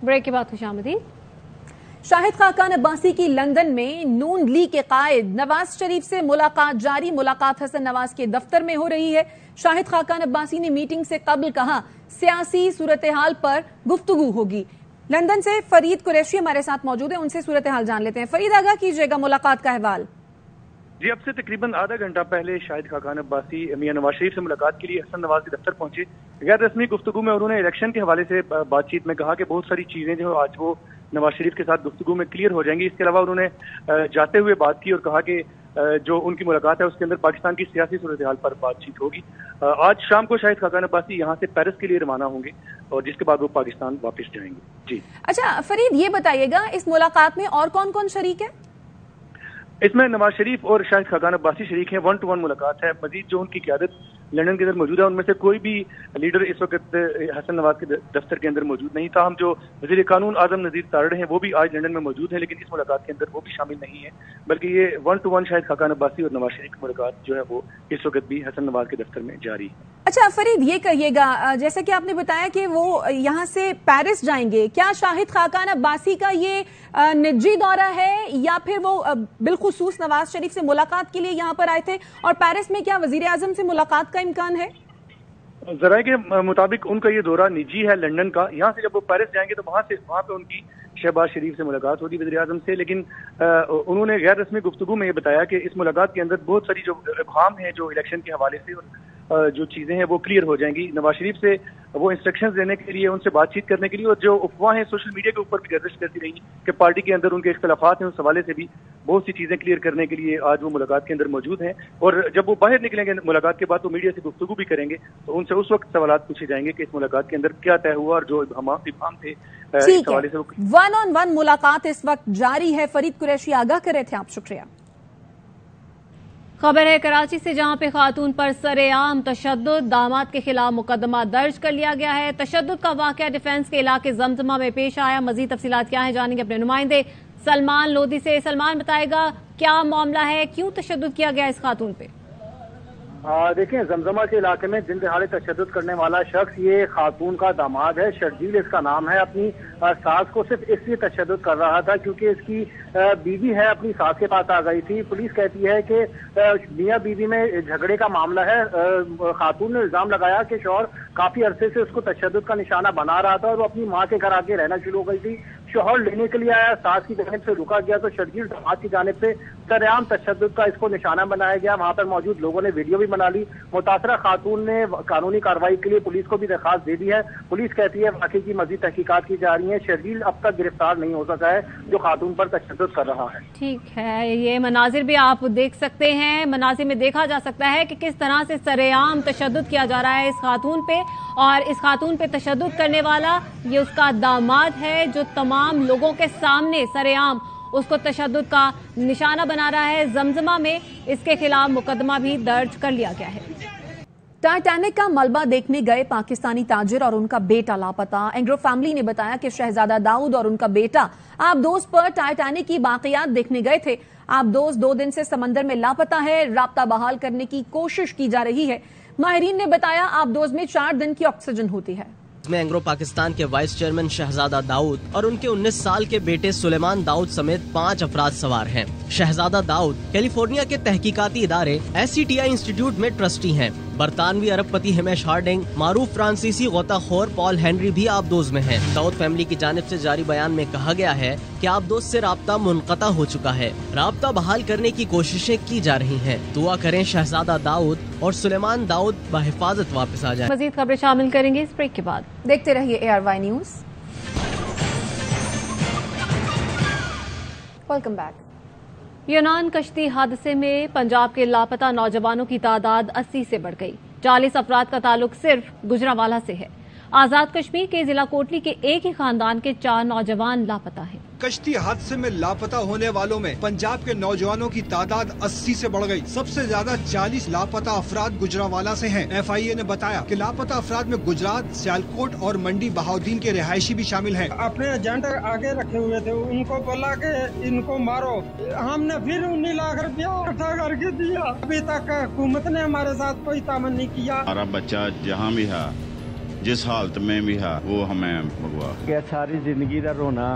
Break के बाद खुशामदीद। शाहिद खाकान अब्बासी की लंदन में नून लीग के कायद नवाज शरीफ से मुलाकात जारी। मुलाकात हसन नवाज के दफ्तर में हो रही है। शाहिद खाकान अब्बासी ने मीटिंग से कबल कहा सियासी सूरत हाल पर गुफ्तगू होगी। लंदन से फरीद कुरैशी हमारे साथ मौजूद है, उनसे सूरत हाल जान लेते हैं। फरीद, आगाह कीजिएगा मुलाकात का अहवाल। जी, अब से तकरीबन आधा घंटा पहले शाहिद खाकान अब्बासी मियां नवाज शरीफ से मुलाकात के लिए हसन नवाज के दफ्तर पहुंचे। गैर रस्मी गुफ्तगू में उन्होंने इलेक्शन के हवाले से बातचीत में कहा कि बहुत सारी चीजें जो आज वो नवाज शरीफ के साथ गुफ्तगू में क्लियर हो जाएंगी। इसके अलावा उन्होंने जाते हुए बात की और कहा कि जो उनकी मुलाकात है उसके अंदर पाकिस्तान की सियासी सूरत हाल पर बातचीत होगी। आज शाम को शाहिद खाकान अब्बासी यहाँ से पेरिस के लिए रवाना होंगे और जिसके बाद वो पाकिस्तान वापस जाएंगे। जी अच्छा फरीद, ये बताइएगा इस मुलाकात में और कौन कौन शरीक है? इसमें नवाज शरीफ और शाहिद खाकान अब्बासी शरीक हैं। 1-to-1 मुलाकात है। मजीद जो उनकी क़यादत लंदन के अंदर मौजूद है उनमें से कोई भी लीडर इस वक्त हसन नवाज के दफ्तर के अंदर मौजूद नहीं था। हम जो वज़ीर कानून आज़म नज़ीर तारड़ हैं वो भी आज लंदन में मौजूद हैं, लेकिन इस मुलाकात के अंदर वो भी शामिल नहीं है, बल्कि ये 1-to-1 शाहिद खाकान अब्बासी और नवाज शरीफ की मुलाकात जो है वो इस वक्त भी हसन नवाज के दफ्तर में जारी है। अच्छा फरीद, ये कहिएगा, जैसे कि आपने बताया कि वो यहाँ से पेरिस जाएंगे, क्या शाहिद खाकान अब्बासी का ये निजी दौरा है या फिर वो बिलखुसूस नवाज शरीफ से मुलाकात के लिए यहाँ पर आए थे? और पेरिस में क्या वजीर आजम से मुलाकात का इम्कान है? जराये के मुताबिक उनका ये दौरा निजी है लंदन का। यहाँ से जब वो पेरिस जाएंगे तो वहाँ पे उनकी शहबाज शरीफ से मुलाकात होगी, वज़ीर आज़म से। लेकिन उन्होंने गैर रस्मी गुफ्तगू में ये बताया कि इस मुलाकात के अंदर बहुत सारी जो इब्हाम है जो इलेक्शन के हवाले से और जो चीजें हैं वो क्लियर हो जाएंगी। नवाज शरीफ से वो इंस्ट्रक्शंस देने के लिए, उनसे बातचीत करने के लिए, और जो अफवाहें सोशल मीडिया के ऊपर भी गर्दिश करती रही कि पार्टी के अंदर उनके इख्तलाफात हैं, उस हवाले से भी बहुत सी चीजें क्लियर करने के लिए आज वो मुलाकात के अंदर मौजूद हैं। और जब वो बाहर निकलेंगे मुलाकात के बाद तो मीडिया से गुफ्तगू भी करेंगे, तो उनसे उस वक्त सवालात पूछे जाएंगे कि इस मुलाकात के अंदर क्या तय हुआ और जो इब्हाम थे इस हवाले से। 1-on-1 मुलाकात इस वक्त जारी है। फरीद कुरैशी आगाह कर रहे थे आप, शुक्रिया। खबर है कराची से, जहां पे खातून पर सरेआम तशद्दुद, दामाद के खिलाफ मुकदमा दर्ज कर लिया गया है। तशद्दुद का वाकया डिफेंस के इलाके जमजमा में पेश आया। मजीद तफसीलात क्या है जानेंगे अपने नुमाइंदे सलमान लोधी से। सलमान, बताएगा क्या मामला है, क्यों तशद्दुद किया गया इस खातून पे? देखिए, जमजमा के इलाके में दिन दिहाड़े तशद्दुद करने वाला शख्स ये खातून का दामाद है, शर्जील इसका नाम है। अपनी सास को सिर्फ इसलिए तशद्दुद कर रहा था क्योंकि इसकी बीवी है अपनी सास के पास आ गई थी। पुलिस कहती है कि मियां बीवी में झगड़े का मामला है। खातून ने इल्जाम लगाया कि शौहर काफी अरसे से उसको तशद्दुद का निशाना बना रहा था और वो अपनी माँ के घर आके रहना शुरू हो गई थी। शौहर लेने के लिए आया, सास की जानिब से रुका गया तो शर्जील दामाद की जानिब से सरेआम तशद्दुद का इसको निशाना बनाया गया। वहां पर मौजूद लोगों ने वीडियो भी बना ली। मुतासरा खातून ने कानूनी कार्रवाई के लिए पुलिस को भी दरखास्त दे दी है। पुलिस कहती है वाकई की मजीद तहकीकात की जा रही है। शर्जील अब तक गिरफ्तार नहीं हो सका है जो खातून पर तशद्दुद कर रहा है। ठीक है, ये मनाजिर भी आप देख सकते हैं। मनाजिर में देखा जा सकता है कि किस तरह से सरेआम तशद्दुद किया जा रहा है इस खातून पे, और इस खातून पे तशद्दुद करने वाला ये उसका दामाद है जो तमाम लोगों के सामने सरेआम उसको तशद्दुद का निशाना बना रहा है। जमजमा में इसके खिलाफ मुकदमा भी दर्ज कर लिया गया है। टाइटैनिक का मलबा देखने गए पाकिस्तानी ताजिर और उनका बेटा लापता। एंग्रो फैमिली ने बताया कि शहजादा दाऊद और उनका बेटा आबदोज पर टाइटैनिक की बाकियात देखने गए थे। आबदोज 2 दिन से समंदर में लापता है। राब्ता बहाल करने की कोशिश की जा रही है। माहिरीन ने बताया आबदोज में 4 दिन की ऑक्सीजन होती है। में एंग्रो पाकिस्तान के वाइस चेयरमैन शहजादा दाऊद और उनके 19 साल के बेटे सुलेमान दाऊद समेत 5 अफराद सवार हैं। शहजादा दाऊद कैलिफोर्निया के तहकीकाती इदारे SCTI इंस्टीट्यूट में ट्रस्टी हैं। बरतानवी अरबपति हिमेश हार्डिंग, मारूफ फ्रांसीसी गोताखोर पॉल हेनरी भी आबदोज में हैं। दाऊद फैमिली की जानिब से जारी बयान में कहा गया है कि आबदोज से राब्ता मुनक़ता हो चुका है। राब्ता बहाल करने की कोशिशें की जा रही हैं। दुआ करें शहजादा दाऊद और सुलेमान दाऊद बहिफाजत वापस आ जाए। मजीद खबरें शामिल करेंगे इस ब्रेक के बाद। देखते रहिए ARY न्यूज। Welcome back. यूनान कश्ती हादसे में पंजाब के लापता नौजवानों की तादाद 80 से बढ़ गई। 40 अफराद का ताल्लुक सिर्फ गुजरांवाला से है। आजाद कश्मीर के जिला कोटली के एक ही खानदान के 4 नौजवान लापता हैं। कश्ती हादसे में लापता होने वालों में पंजाब के नौजवानों की तादाद 80 से बढ़ गई। सबसे ज्यादा 40 लापता अफराद गुजरांवाला से हैं। FIA ने बताया कि लापता अफराद में गुजरात, सियालकोट और मंडी बहाउद्दीन के रिहायशी भी शामिल हैं। अपने एजेंट आगे रखे हुए थे, उनको बोला कि इनको मारो। हमने फिर 19 लाख रुपया इकट्ठा करके दिया। अभी तक हुकूमत ने हमारे साथ कोई तामन नहीं किया। हमारा बच्चा जहाँ भी है जिस हालत में भी है वो हमें भगवा कि सारी जिंदगी का रोना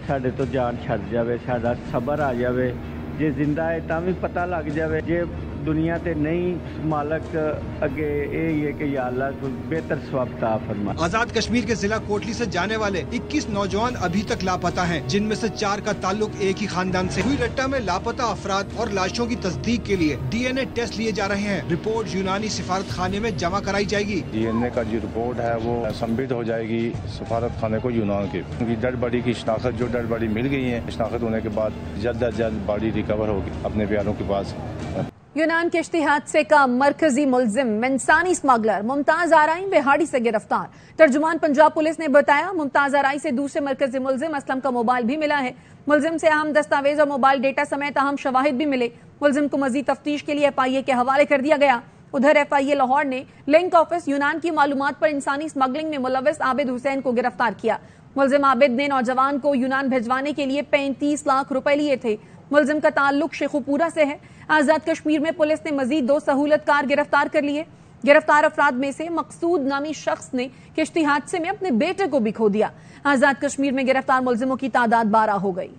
साडे तो जान छड़ जावे, साडा सबर आ जावे, जे जिंदा है तां भी पता लग जावे, जे दुनिया ते नहीं मालक अगे ये कि या अल्लाह कोई बेहतर सवाब फरमा। आजाद कश्मीर के जिला कोटली से जाने वाले 21 नौजवान अभी तक लापता हैं, जिनमें से 4 का ताल्लुक एक ही खानदान से। हुई रट्टा में लापता अफराद और लाशों की तस्दीक के लिए DNA टेस्ट लिए जा रहे हैं। रिपोर्ट यूनानी सिफारत खाने में जमा कराई जाएगी। DNA का जो रिपोर्ट है वो सबमिट हो जाएगी सफारत खाने को यूनान के, क्योंकि डेड बॉडी की शनाख्त जो डेड बॉडी मिल गई है, शनाख्त होने के बाद जल्द अज जल्द बॉडी रिकवर होगी अपने प्यारों के पास। यूनान के इश्ती हादसे का मरकजी मुलजिम इंसानी स्मगलर मुमताज आराई बिहाड़ी से गिरफ्तार। तर्जुमान पंजाब पुलिस ने बताया मुमताज आराई से दूसरे मरकजी मुलजिम असलम का मोबाइल भी मिला है। मुलजिम से अहम दस्तावेज और मोबाइल डेटा समेत अहम शवाहिद भी मिले। मुलजिम को मजीद तफ्तीश के लिए FIA के हवाले कर दिया गया। उधर FIA लाहौर ने लिंक ऑफिस यूनान की मालूमात पर इंसानी स्मगलिंग में मुलविस आबिद हुसैन को गिरफ्तार किया। मुलजिम आबिद ने नौजवान को यूनान भिजवाने के लिए 35 लाख रुपए लिए थे। मुलजिम का ताल्लुक शेखुपुरा से है। आजाद कश्मीर में पुलिस ने मजीद 2 सहूलतकार गिरफ्तार कर लिए। गिरफ्तार अफराद में से मकसूद नामी शख्स ने किश्ती हादसे में अपने बेटे को भी खो दिया। आजाद कश्मीर में गिरफ्तार मुलजिमों की तादाद 12 हो गई।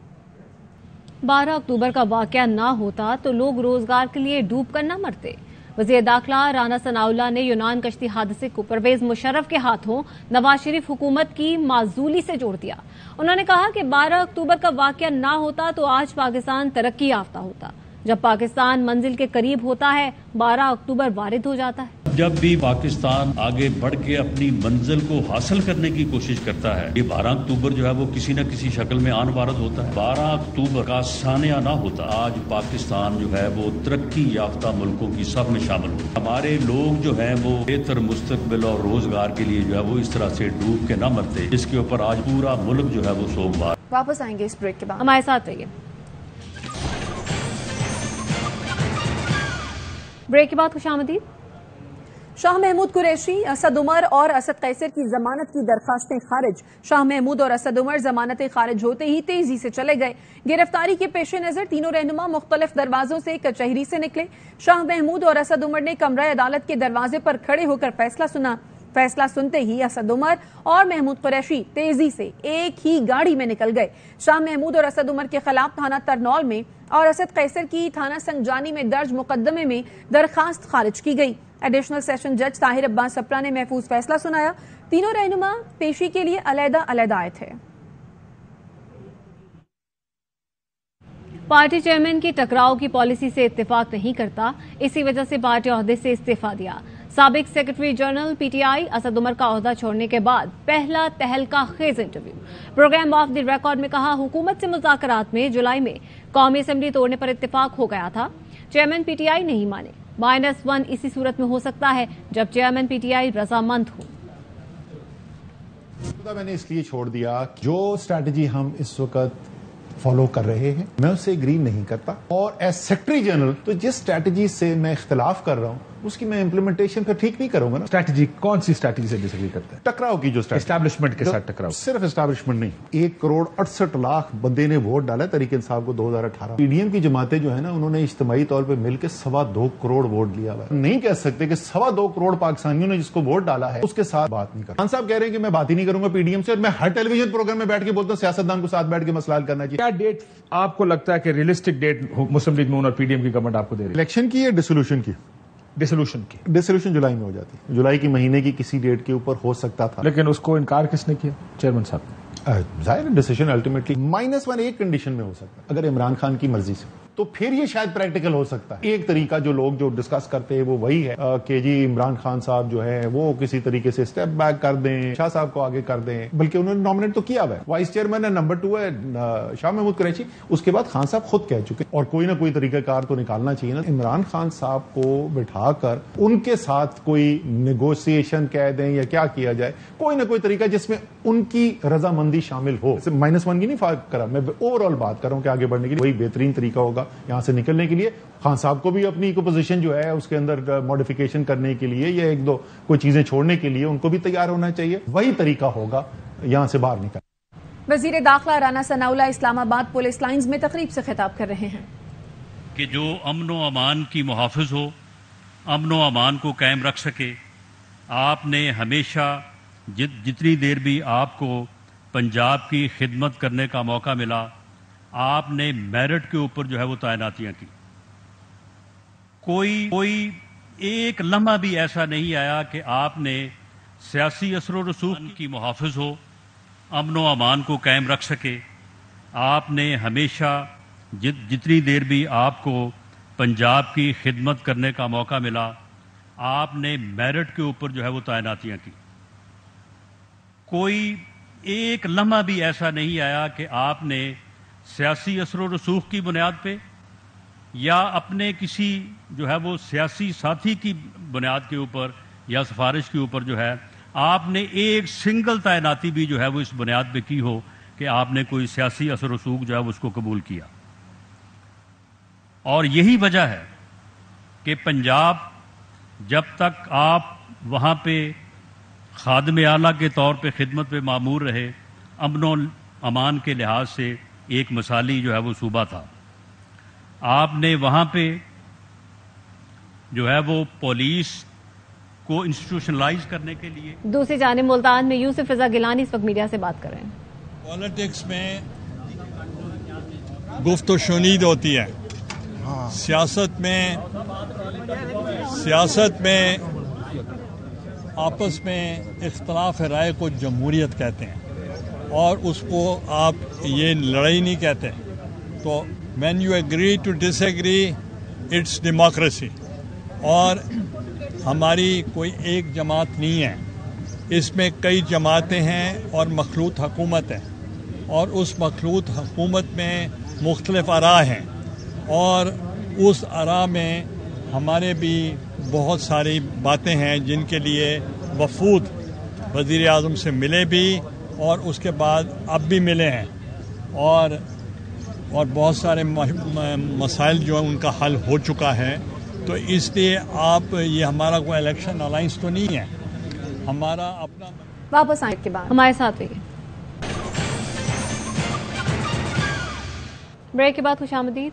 12 अक्टूबर का वाकया ना होता तो लोग रोजगार के लिए डूब कर न मरते। वज़ीर दाखिला राना सनाउल्लाह ने यूनान कश्ती हादसे को परवेज मुशर्रफ के हाथों नवाज शरीफ हुकूमत की माजूली से जोड़ दिया। उन्होंने कहा कि 12 अक्टूबर का वाकया ना होता तो आज पाकिस्तान तरक्की याफ्ता होता। जब पाकिस्तान मंजिल के करीब होता है 12 अक्टूबर वारिद हो जाता है। जब भी पाकिस्तान आगे बढ़ के अपनी मंजिल को हासिल करने की कोशिश करता है, ये 12 अक्टूबर जो है वो किसी न किसी शक्ल में आन वारद होता है। 12 अक्टूबर का सानिया ना होता आज पाकिस्तान जो है वो तरक्की याफ्ता मुल्कों की सब में शामिल होता। हमारे लोग जो है वो बेहतर मुस्तकबिल और रोजगार के लिए जो है वो इस तरह से डूब के ना मरते, जिसके ऊपर आज पूरा मुल्क जो है वो सोमवार। वापस आएंगे इस ब्रेक के बाद, हमारे साथ रहिए। ब्रेक के बाद खुशामदीद। शाह महमूद कुरैशी, असद उमर और असद कैसर की जमानत की दरखास्तें खारिज। शाह महमूद और असद उमर जमानतें खारिज होते ही तेजी से चले गए। गिरफ्तारी के पेश नजर तीनों रहनुमा मुख्तलिफ दरवाजों से कचहरी से निकले। शाह महमूद और असद उमर ने कमरा अदालत के दरवाजे पर खड़े होकर फैसला सुना। फैसला सुनते ही असद उमर और महमूद कुरैशी तेजी से एक ही गाड़ी में निकल गए। शाह महमूद और असद उमर के खिलाफ थाना तरनौल में और असद कैसर की थाना संगजानी में दर्ज मुकदमे में दरखास्त खारिज की गई। एडिशनल सेशन जज ताहिर अब्बास सप्रा ने महफूज फैसला सुनाया। तीनों रहनुमा पेशी के लिए अलग-अलग आए थे। पार्टी चेयरमैन की टकराव की पॉलिसी से इत्तेफाक नहीं करता, इसी वजह से पार्टी ओहदे से इस्तीफा दिया। साबिक secretary general PTI Asad Umar का ओहदा छोड़ने के बाद पहला तहलका खेज interview. Programme off the record में कहा, हुकूमत से मुज़ाकरात में जुलाई में कौमी असेंबली तोड़ने पर इत्तेफाक हो गया था। चेयरमैन PTI नहीं माने। -1 इसी सूरत में हो सकता है जब चेयरमैन PTI रजामंद हो। मैंने इसलिए छोड़ दिया, जो स्ट्रैटेजी हम इस वक्त फॉलो कर रहे हैं मैं उससे एग्री नहीं करता, और एज सेक्रेटरी जनरल तो जिस स्ट्रैटेजी से मैं इख्तिलाफ कर रहा हूं उसकी मैं इम्प्लीमेंटेशन फिर ठीक नहीं करूंगा ना। स्ट्रैटेजी कौन सी स्ट्रैटेजी से डिसएग्री करते हैं? टकराव की जो एस्टैब्लिशमेंट के साथ टकराव। सिर्फ एस्टैब्लिशमेंट नहीं, 1 करोड़ 68 लाख बंदे ने वोट डाला तरीके इंसाफ को 2018। PDM की जमातें जो है ना उन्होंने इज्तिमाई तौर पर मिलकर 2.25 करोड़ वोट लिया हुआ है। नहीं कह सकते कि 2.25 करोड़ पाकिस्तानियों ने जिसको वोट डाला है उसके साथ बात नहीं कर। खान साहब कह रहे हैं कि मैं बात ही नहीं करूंगा PDM से, और मैं हर टेलीविजन प्रोग्राम में बैठ के बोलता हूँ सियासतदान को साथ बैठ के मसला हल करना चाहिए। क्या डेट आपको लगता है कि रियलिस्टिक डेट मुस्लिम लीग नून और PDM की गवर्नमेंट आपको दे रही है? इलेक्शन की या डिसोल्यूशन की? डिसोल्यूशन जुलाई में हो जाती है। जुलाई की महीने की किसी डेट के ऊपर हो सकता था, लेकिन उसको इनकार किसने किया? चेयरमैन साहब। जाहिर डिसीजन अल्टीमेटली -1 एक कंडीशन में हो सकता है, अगर इमरान खान की मर्जी से, तो फिर ये शायद प्रैक्टिकल हो सकता है। एक तरीका जो लोग जो डिस्कस करते हैं वो वही है कि जी इमरान खान साहब जो है वो किसी तरीके से स्टेप बैक कर दें, शाह साहब को आगे कर दें, बल्कि उन्होंने नॉमिनेट तो किया हुआ है। वाइस चेयरमैन है, नंबर 2 है शाह महमूद कुरैशी। उसके बाद खान साहब खुद कह चुके, और कोई ना कोई तरीकाकार तो निकालना चाहिए ना। इमरान खान साहब को बिठाकर उनके साथ कोई नेगोशिएशन कह दें या क्या किया जाए, कोई ना कोई तरीका जिसमें उनकी रजामंदी शामिल हो। -1 की नहीं फाक करा, मैं ओवरऑल बात कर रहा हूं कि आगे बढ़ने के लिए वही बेहतरीन तरीका होगा यहां से निकलने के लिए। खान साहब को भी अपनी पोजीशन जो है उसके अंदर मॉडिफिकेशन करने के लिए या 1-2 कोई चीजें छोड़ने के लिए उनको भी तैयार होना चाहिए। वही तरीका होगा यहां से बाहर निकल। वजीर दाखिला राना सनाउल्लाह इस्लामाबाद पुलिस लाइंस में तकरीब से खिताब कर रहे हैं कि जो अमन व अमान की मुहाफिज हो, अमन व अमान को कायम रख सके। आपने हमेशा جتنی دیر بھی آپ کو پنجاب کی خدمت کرنے کا موقع ملا آپ نے میرٹ کے اوپر جو ہے وہ تعیناتیاں کی. کوئی ایک لمحہ بھی ایسا نہیں آیا کہ آپ نے سیاسی اثر و رسوخ کی محافظ ہو, امن و امان کو قائم رکھ سکے. آپ نے ہمیشہ جتنی دیر بھی آپ کو پنجاب کی خدمت کرنے کا موقع ملا آپ نے میرٹ کے اوپر جو ہے وہ تعیناتیاں کی. کوئی ایک لمحہ بھی ایسا نہیں آیا کہ آپ نے سیاسی اثر و رسوخ کی بنیاد پہ یا اپنے کسی جو ہے وہ سیاسی ساتھی کی بنیاد کے اوپر یا سفارش کے اوپر جو ہے آپ نے ایک سنگل تعیناتی بھی جو ہے وہ اس بنیاد پہ کی ہو کہ آپ نے کوئی سیاسی اثر و رسوخ جو ہے اس کو قبول کیا. اور یہی وجہ ہے کہ پنجاب جب تک آپ وہاں پہ خادم اعلیٰ کے طور پہ خدمت پہ مامور رہے, امن و امان کے لحاظ سے ایک مثالی جو ہے وہ صوبہ تھا. آپ نے وہاں پہ جو ہے وہ پولیس کو انسٹیٹیوشنلائز کرنے کے لیے. دوسری جانب ملتان میں یوسف رضا گیلانی اس وقت میڈیا سے بات کر رہے ہیں. پالیٹکس میں گفت و شنید ہوتی ہے, سیاست میں آپس میں اختلاف رائے کو جمہوریت کہتے ہیں اور اس کو آپ یہ لڑائی نہیں کہتے. تو when you agree to disagree it's democracy. اور ہماری کوئی ایک جماعت نہیں ہے, اس میں کئی جماعتیں ہیں اور مخلوط حکومت ہے, اور اس مخلوط حکومت میں مختلف آراء ہیں اور اس آراء میں ہمارے بھی بہت ساری باتیں ہیں جن کے لیے وفود وزیر اعظم سے ملے بھی اور اس کے بعد اب بھی ملے ہیں اور بہت سارے مسائل جو ہیں ان کا حل ہو چکا ہے. تو اس لیے آپ یہ ہمارا کوئی الیکشن الائنس تو نہیں ہے, ہمارا اپنا. واپس آنے کے بعد ہمارے ساتھ رہیے. بریک کے بعد خوش آمدید.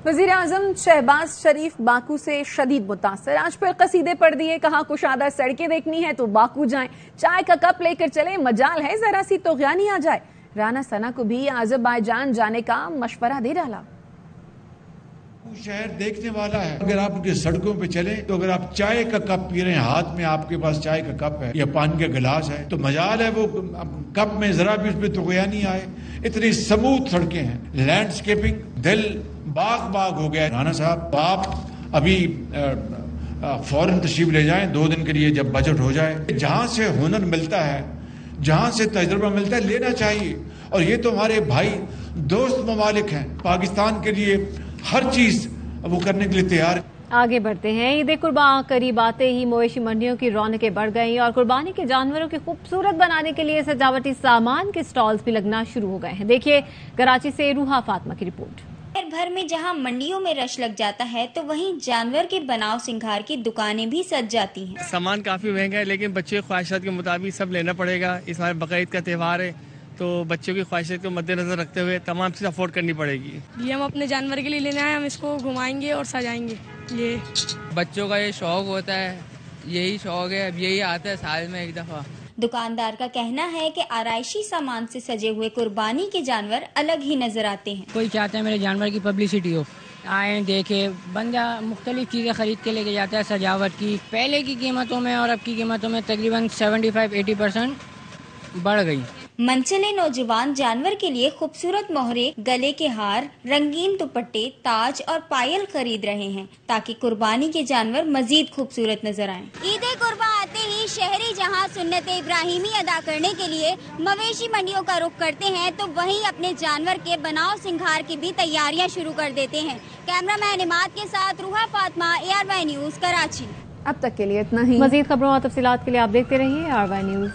وزیر اعظم شہباز شریف باکو سے شدید متاثر, آج پھر قصیدے پڑھ دیے, کہا کشادہ سڑکیں دیکھنی ہے تو باکو جائیں, چائے کا کپ لے کر چلیں, مجال ہے ذرا سی طغیانی آ جائے. رانا ثنا کو بھی آذربائیجان جانے کا مشورہ دے ڈالا. شہر دیکھنے والا ہے, اگر آپ کے سڑکوں پہ چلیں تو اگر آپ چائے کا کپ پی رہے ہیں, ہاتھ میں آپ کے پاس چائے کا کپ ہے یا پانی کا گلاس ہے, تو مجال ہے وہ کپ میں ذرا بھی اس پہ طغیانی آئے. اتنی سموتھ سڑکیں ہیں, لینڈسکیپنگ, دل باغ ہو گیا. رانا صاحب آپ ابھی فوراً تشریف لے جائیں 2 دن کے لیے جب بجٹ ہو جائے. جہاں سے ہنر ملتا ہے, جہاں سے تجربہ ملتا ہے, لینا چاہیے. اور یہ تو ہمارے بھائی دوست ممالک ہیں, پاکستان کے لیے ہر چیز وہ کرنے کے لیے تیار. آگے بڑھتے ہیں. عید قربان قریب آتے ہی مویشی منڈیوں کی رونقیں بڑھ گئیں اور قربانی کے جانوروں کی خوبصورت بنانے کے لیے سجاوٹی سامان کے سٹالز بھی لگنا شروع ہو گئے ہیں. دیکھیے کراچی سے روحا فاطمہ کی رپورٹ. شہر بھر میں جہاں منڈیوں میں رش لگ جاتا ہے تو وہیں جانور کے بناؤ سنگھار کی دکانیں بھی سج جاتی ہیں. سامان کافی مہنگا ہے لیکن بچے کی خواہشات کے مطابق سب لینا پڑے گا. اس بار بقرعید کا تہوار ہے تو بچوں کی خواہشات کو مد نظر رکھتے ہوئے تمام چیز افورڈ کرنی پڑے گی. یہ ہم اپنے جانور کے لیے لینے آئے, ہم اس کو گھمائیں گے اور سجائیں گے. یہ بچوں کا یہ شوق ہوتا ہے, یہی شوق ہے, اب یہی آتا ہے سال میں ایک دفعہ. دکاندار کا کہنا ہے کہ آرائشی سامان سے سجے ہوئے قربانی کے جانور الگ ہی نظر آتے ہیں. کوئی چاہتا ہے میرے جانور کی پبلسٹی ہو, آئیں دیکھے, بندہ مختلف چیزیں خرید کے لے کے جاتا ہے سجاوٹ کی. پہلے کی قیمتوں میں اور اب کی قیمتوں میں تقریباً 75-80% بڑھ گئی. منچلے نوجوان جانور کے لیے خوبصورت مہرے, گلے کے ہار, رنگین دوپٹے, تاج اور پائل خرید رہے ہیں تاکہ قربانی کے جانور مزید خوبصورت نظر آئیں. عید قربان آتے ہی شہری جہاں سنت ابراہیمی ادا کرنے کے لیے مویشی منڈیوں کا رخ کرتے ہیں تو وہیں اپنے جانور کے بناؤ سنگھار کی بھی تیاریاں شروع کر دیتے ہیں. کیمرہ مین عماد کے ساتھ روحا فاطمہ, ARY نیوز, کراچی. اب تک کے لیے اتنا ہی. مزید خبروں اور تفصیلات کے لیے آپ دیکھتے رہیے ARY نیوز.